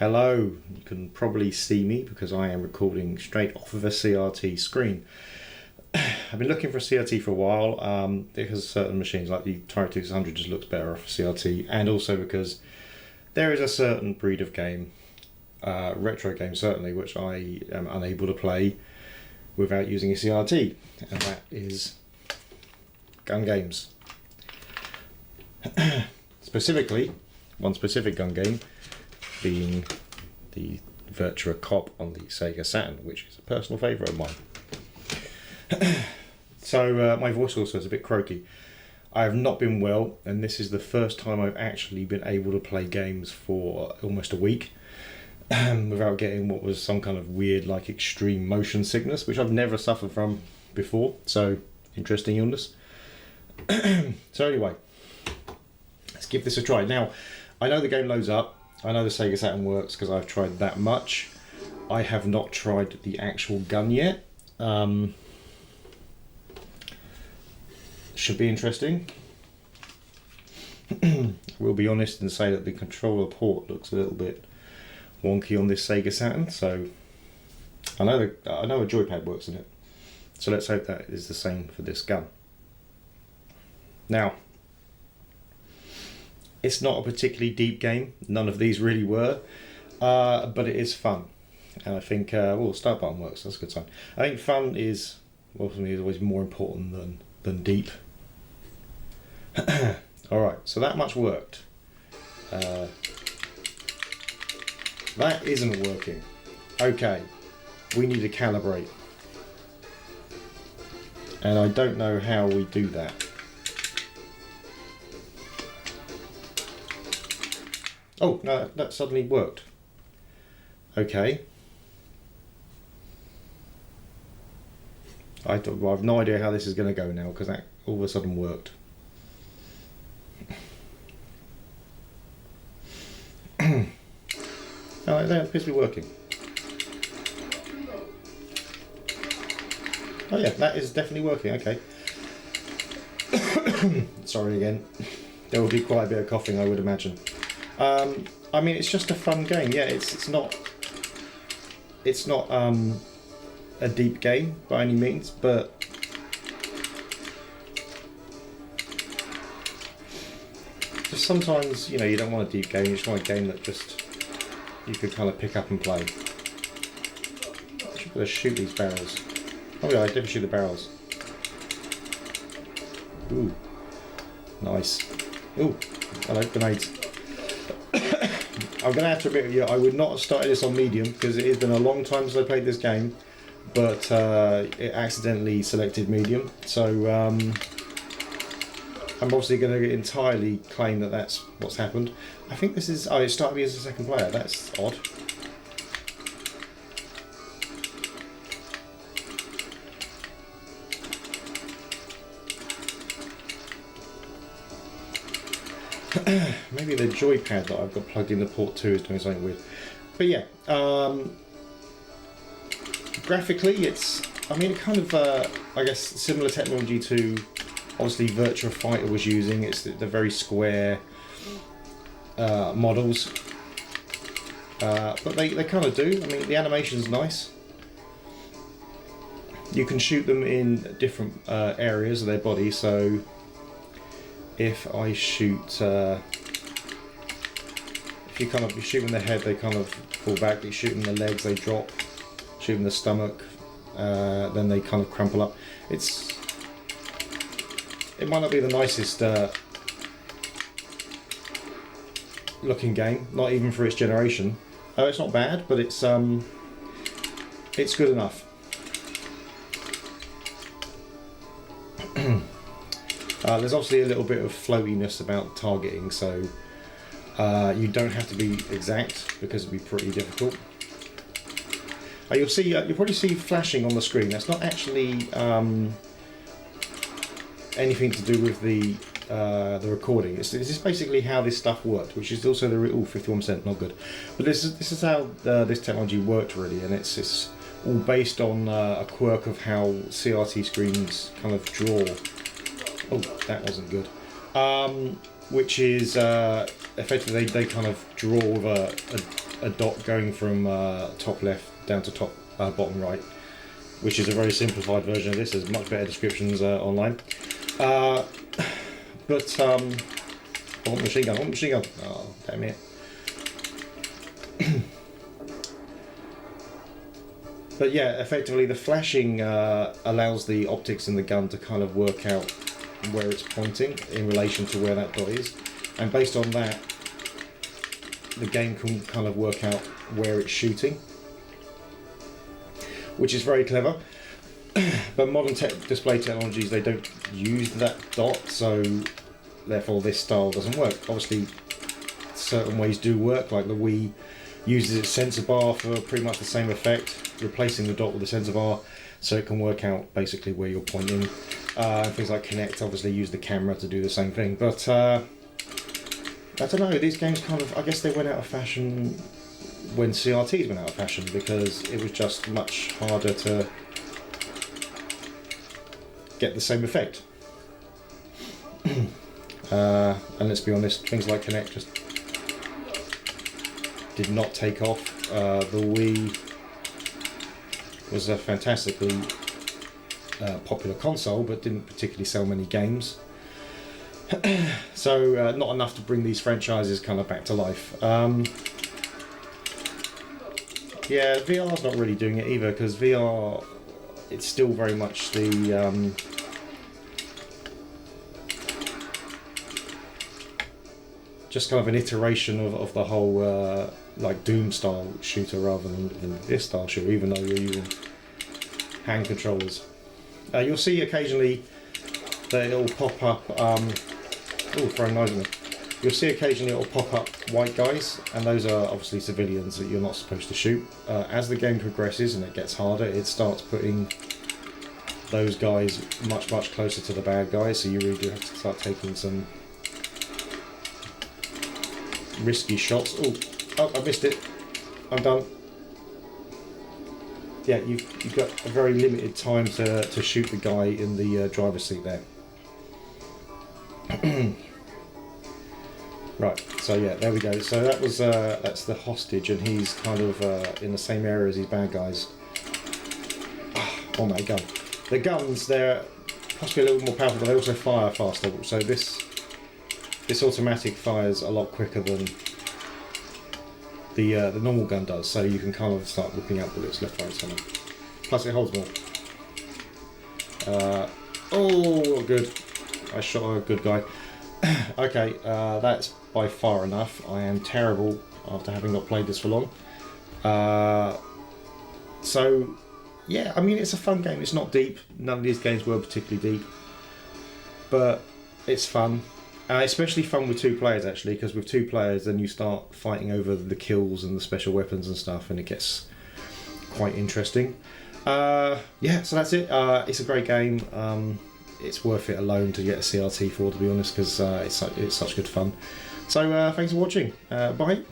Hello, you can probably see me because I am recording straight off of a CRT screen. I've been looking for a CRT for a while because certain machines like the Atari 2600 just looks better off a CRT, and also because there is a certain breed of game, retro game certainly, which I am unable to play without using a CRT, and that is gun games. Specifically, one specific gun game being the Virtua Cop on the Sega Saturn, which is a personal favourite of mine. So my voice also is a bit croaky. I have not been well, and this is the first time I've actually been able to play games for almost a week without getting what was some kind of weird, like, extreme motion sickness, which I've never suffered from before. So, interesting illness. So anyway, let's give this a try. Now, I know the game loads up. I know the Sega Saturn works because I've tried that much. I have not tried the actual gun yet. Should be interesting. We'll be honest and say that the controller port looks a little bit wonky on this Sega Saturn. So I know a joypad works in it. So let's hope that is the same for this gun. Now, it's not a particularly deep game. None of these really were, but it is fun. And I think, well, the start button works. That's a good sign. I think fun is, well, for me, is always more important than deep. All right, so that much worked. That isn't working. Okay, we need to calibrate. And I don't know how we do that. Oh, no, that suddenly worked. Okay. I have no idea how this is going to go now because that all of a sudden worked. Oh, that appears to be working. Oh yeah, that is definitely working, okay. Sorry again. There will be quite a bit of coughing, I would imagine. I mean, it's just a fun game. Yeah, it's not a deep game by any means, but just sometimes, you know, you don't want a deep game. You just want a game that just you could kind of pick up and play. I should be able to shoot these barrels. Oh yeah, I did shoot the barrels. Ooh, nice. Ooh, hello, grenades. I'm going to have to admit, yeah, I would not have started this on medium because it has been a long time since I played this game, but it accidentally selected medium, so I'm obviously going to entirely claim that that's what's happened. I think this is, oh, it started me as a second player, that's odd. Maybe the joypad that I've got plugged in the port 2 is doing something weird. But yeah, graphically it's, I mean, it kind of, I guess, similar technology to, obviously, Virtua Fighter was using. It's the very square models. But they kind of do. I mean, the animation's nice. You can shoot them in different areas of their body, so if I shoot, if you kind of, you shoot them in the head, they kind of fall back. You shoot them in the legs, they drop. Shoot them in the stomach, then they kind of crumple up. It might not be the nicest looking game, not even for its generation. Oh, it's not bad, but it's good enough. There's obviously a little bit of floatiness about targeting, so you don't have to be exact because it'd be pretty difficult. You'll see, you'll probably see flashing on the screen. That's not actually anything to do with the recording. It's just basically how this stuff worked, which is also the 51%, not good. But this is how this technology worked really, and it's all based on a quirk of how CRT screens kind of draw. Oh, that wasn't good. Which is effectively they kind of draw with a a dot going from top left down to top bottom right, which is a very simplified version of this. There's much better descriptions online. I want machine gun. Oh, damn it. But yeah, effectively the flashing allows the optics in the gun to kind of work out where it's pointing in relation to where that dot is, and based on that the game can kind of work out where it's shooting, which is very clever. But modern display technologies, they don't use that dot, so therefore this style doesn't work. Obviously certain ways do work, like the Wii uses its sensor bar for pretty much the same effect, replacing the dot with the sensor bar so it can work out basically where you're pointing. Things like Kinect obviously use the camera to do the same thing, but I don't know, these games kind of, I guess they went out of fashion when CRTs went out of fashion, because it was just much harder to get the same effect. And let's be honest, things like Kinect just did not take off. The Wii was a fantastically popular console, but didn't particularly sell many games. So not enough to bring these franchises kind of back to life. Yeah, VR's not really doing it either, because VR, it's still very much the just kind of an iteration of the whole like Doom style shooter rather than this style shooter, even though you're using hand controllers. You'll see occasionally that it'll pop up, oh, throwing knives at me. You'll see occasionally it'll pop up white guys, and those are obviously civilians that you're not supposed to shoot. As the game progresses and it gets harder, it starts putting those guys much closer to the bad guys, so you really do have to start taking some risky shots. Oh, I missed it. I'm done. Yeah, you've got a very limited time to shoot the guy in the driver's seat there. Right, so yeah, there we go. So that was that's the hostage, and he's kind of in the same area as these bad guys. Oh my gun! The guns, they're possibly a little more powerful, but they also fire faster. So this automatic fires a lot quicker than the normal gun does. So you can kind of start whipping out bullets left, right, centre. Plus, it holds more. Oh, good! I shot a good guy. Okay, that's by far enough. I am terrible after having not played this for long. So, yeah, I mean, it's a fun game. It's not deep. None of these games were particularly deep. But it's fun. Especially fun with two players, actually, because with two players, then you start fighting over the kills and the special weapons and stuff, and it gets quite interesting. Yeah, so that's it. It's a great game. It's worth it alone to get a CRT for, to be honest, because it's such good fun. So thanks for watching. Bye.